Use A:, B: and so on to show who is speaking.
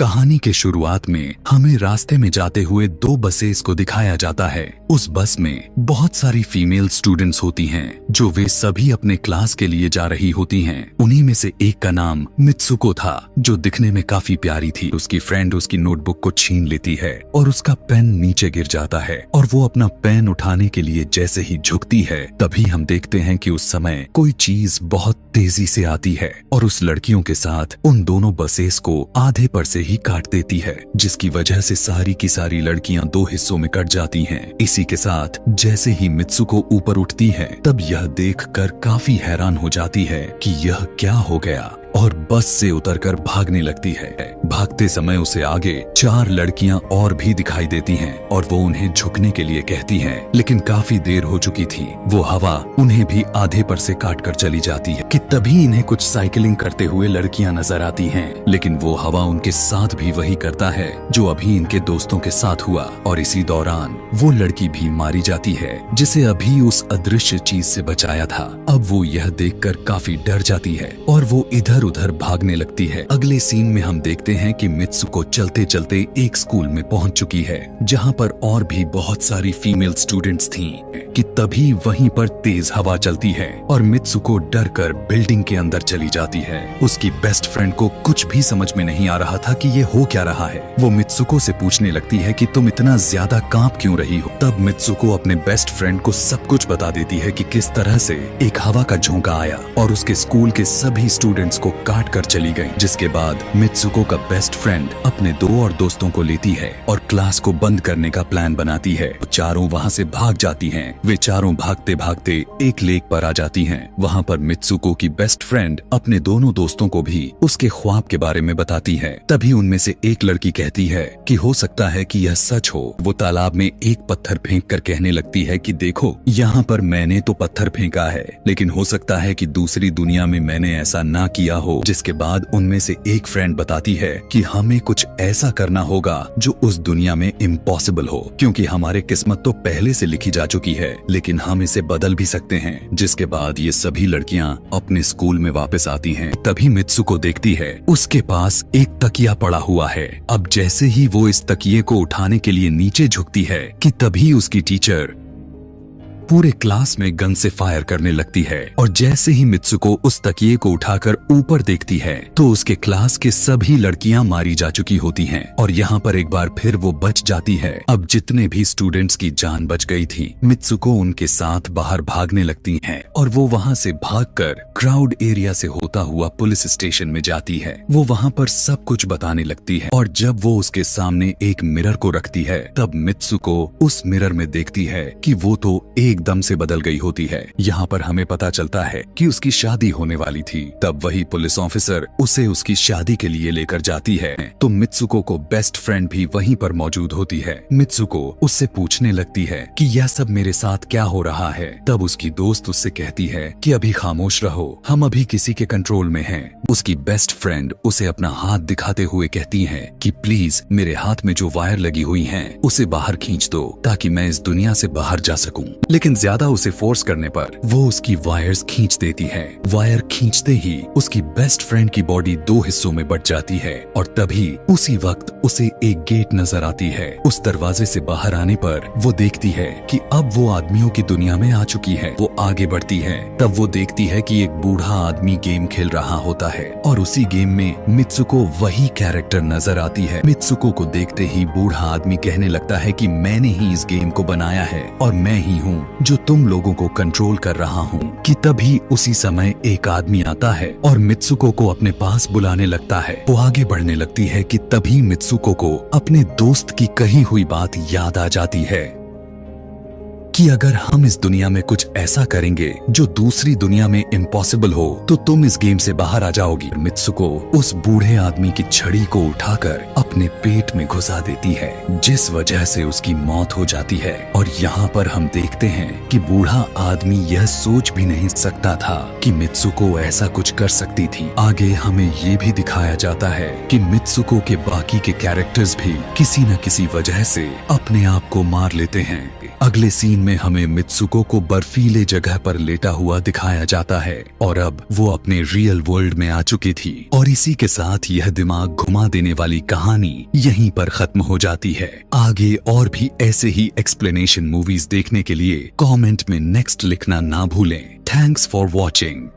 A: कहानी के शुरुआत में हमें रास्ते में जाते हुए दो बसेस को दिखाया जाता है। उस बस में बहुत सारी फीमेल स्टूडेंट्स होती हैं, जो वे सभी अपने क्लास के लिए जा रही होती हैं। उन्हीं में से एक का नाम मित्सुको था, जो दिखने में काफी प्यारी थी। उसकी फ्रेंड उसकी नोटबुक को छीन लेती है और उसका पेन नीचे गिर जाता है और वो अपना पेन उठाने के लिए जैसे ही झुकती है, तभी हम देखते हैं कि उस समय कोई चीज बहुत तेजी से आती है और उस लड़कियों के साथ उन दोनों बसेस को आधे पर से ही काट देती है, जिसकी वजह से सारी की सारी लड़कियां दो हिस्सों में कट जाती हैं। इसी के साथ जैसे ही मित्सुको ऊपर उठती है, तब यह देखकर काफी हैरान हो जाती है कि यह क्या हो गया और बस से उतरकर भागने लगती है। भागते समय उसे आगे चार लड़कियां और भी दिखाई देती हैं और वो उन्हें झुकने के लिए कहती हैं, लेकिन काफी देर हो चुकी थी। वो हवा उन्हें भी आधे पर से काट कर चली जाती है कि तभी इन्हें कुछ साइकिलिंग करते हुए लड़कियां नजर आती हैं, लेकिन वो हवा उनके साथ भी वही करता है जो अभी इनके दोस्तों के साथ हुआ और इसी दौरान वो लड़की भी मारी जाती है, जिसे अभी उस अदृश्य चीज से बचाया था। अब वो यह देखकर काफी डर जाती है और वो इधर उधर भागने लगती है। अगले सीन में हम देखते हैं कि मित्सुको चलते चलते एक स्कूल में पहुंच चुकी है, जहां पर और भी बहुत सारी फीमेल स्टूडेंट्स थीं, कि तभी वहीं पर तेज हवा चलती है और मित्सुको डरकर बिल्डिंग के अंदर चली जाती है। उसकी बेस्ट फ्रेंड को कुछ भी समझ में नहीं आ रहा था कि ये हो क्या रहा है। वो मित्सुको से पूछने लगती है कि तुम इतना ज्यादा कांप क्यों रही हो। तब मित्सुको अपने बेस्ट फ्रेंड को सब कुछ बता देती है कि किस तरह से एक हवा का झोंका आया और उसके स्कूल के सभी स्टूडेंट्स को काट कर चली गई। जिसके बाद मित्सुको का बेस्ट फ्रेंड अपने दो और दोस्तों को लेती है और क्लास को बंद करने का प्लान बनाती है। चारों वहाँ से भाग जाती हैं। वे चारों भागते भागते एक लेक पर आ जाती हैं। वहाँ पर मित्सुको की बेस्ट फ्रेंड अपने दोनों दोस्तों को भी उसके ख्वाब के बारे में बताती है। तभी उनमें से एक लड़की कहती है कि हो सकता है कि यह सच हो। वो तालाब में एक पत्थर फेंक कर कहने लगती है कि देखो, यहाँ पर मैंने तो पत्थर फेंका है, लेकिन हो सकता है कि दूसरी दुनिया में मैंने ऐसा ना किया हो। जिसके बाद उनमें से एक फ्रेंड बताती है कि हमें कुछ ऐसा करना होगा जो उस दुनिया में इम्पॉसिबल हो, क्योंकि हमारे किस्मत तो पहले से लिखी जा चुकी है, लेकिन हम इसे बदल भी सकते हैं। जिसके बाद ये सभी लड़कियां अपने स्कूल में वापस आती हैं। तभी मित्सुको देखती है उसके पास एक तकिया पड़ा हुआ है। अब जैसे ही वो इस तकिए को उठाने के लिए नीचे झुकती है कि तभी उसकी टीचर पूरे क्लास में गन से फायर करने लगती है और जैसे ही मित्सुको उस तकिए को उठाकर ऊपर देखती है तो उसके क्लास के सभी लड़कियां मारी जा चुकी होती हैं और यहाँ पर एक बार फिर वो बच जाती है। अब जितने भी स्टूडेंट्स की जान बच गई थी, मित्सुको उनके साथ बाहर भागने लगती है और वो वहाँ से भागकर क्राउड एरिया से होता हुआ पुलिस स्टेशन में जाती है। वो वहाँ पर सब कुछ बताने लगती है और जब वो उसके सामने एक मिरर को रखती है, तब मित्सुको उस मिरर में देखती है कि वो तो एकदम से बदल गई होती है। यहाँ पर हमें पता चलता है कि उसकी शादी होने वाली थी। तब वही पुलिस ऑफिसर उसे उसकी शादी के लिए लेकर जाती है, तो मित्सुको को बेस्ट फ्रेंड भी वहीं पर मौजूद होती है। मित्सुको उससे पूछने लगती है कि यह सब मेरे साथ क्या हो रहा है। तब उसकी दोस्त उससे कहती है कि अभी खामोश रहो, हम अभी किसी के कंट्रोल में हैं। उसकी बेस्ट फ्रेंड उसे अपना हाथ दिखाते हुए कहती है कि प्लीज मेरे हाथ में जो वायर लगी हुई हैं, उसे बाहर खींच दो ताकि मैं इस दुनिया से बाहर जा सकूं। लेकिन ज्यादा उसे फोर्स करने पर वो उसकी वायर्स खींच देती है। वायर खींचते ही उसकी बेस्ट फ्रेंड की बॉडी दो हिस्सों में बट जाती है और तभी उसी वक्त उसे एक गेट नजर आती है। उस दरवाजे से बाहर आने पर वो देखती है कि अब वो आदमियों की दुनिया में आ चुकी है। वो आगे बढ़ती है, तब वो देखती है कि एक बूढ़ा आदमी गेम खेल रहा होता है और उसी गेम में मित्सुको वही कैरेक्टर नजर आती है। मित्सुको को देखते ही बूढ़ा आदमी कहने लगता है कि मैंने ही इस गेम को बनाया है और मैं ही हूँ जो तुम लोगों को कंट्रोल कर रहा हूँ। कि तभी उसी समय एक आदमी आता है और मित्सुको को अपने पास बुलाने लगता है। वो आगे बढ़ने लगती है कि तभी मित्सुको को अपने दोस्त की कही हुई बात याद आ जाती है कि अगर हम इस दुनिया में कुछ ऐसा करेंगे जो दूसरी दुनिया में इम्पॉसिबल हो, तो तुम इस गेम से बाहर आ जाओगी। मित्सुको उस बूढ़े आदमी की छड़ी को उठाकर अपने पेट में घुसा देती है, जिस वजह से उसकी मौत हो जाती है। और यहाँ पर हम देखते हैं कि बूढ़ा आदमी यह सोच भी नहीं सकता था कि मित्सुको ऐसा कुछ कर सकती थी। आगे हमें ये भी दिखाया जाता है कि मित्सुको के बाकी के कैरेक्टर्स भी किसी न किसी वजह से अपने आप को मार लेते हैं। अगले सीन में हमें मित्सुको को बर्फीले जगह पर लेटा हुआ दिखाया जाता है और अब वो अपने रियल वर्ल्ड में आ चुकी थी और इसी के साथ यह दिमाग घुमा देने वाली कहानी यहीं पर खत्म हो जाती है। आगे और भी ऐसे ही एक्सप्लेनेशन मूवीज देखने के लिए कमेंट में नेक्स्ट लिखना ना भूलें। Thanks for watching.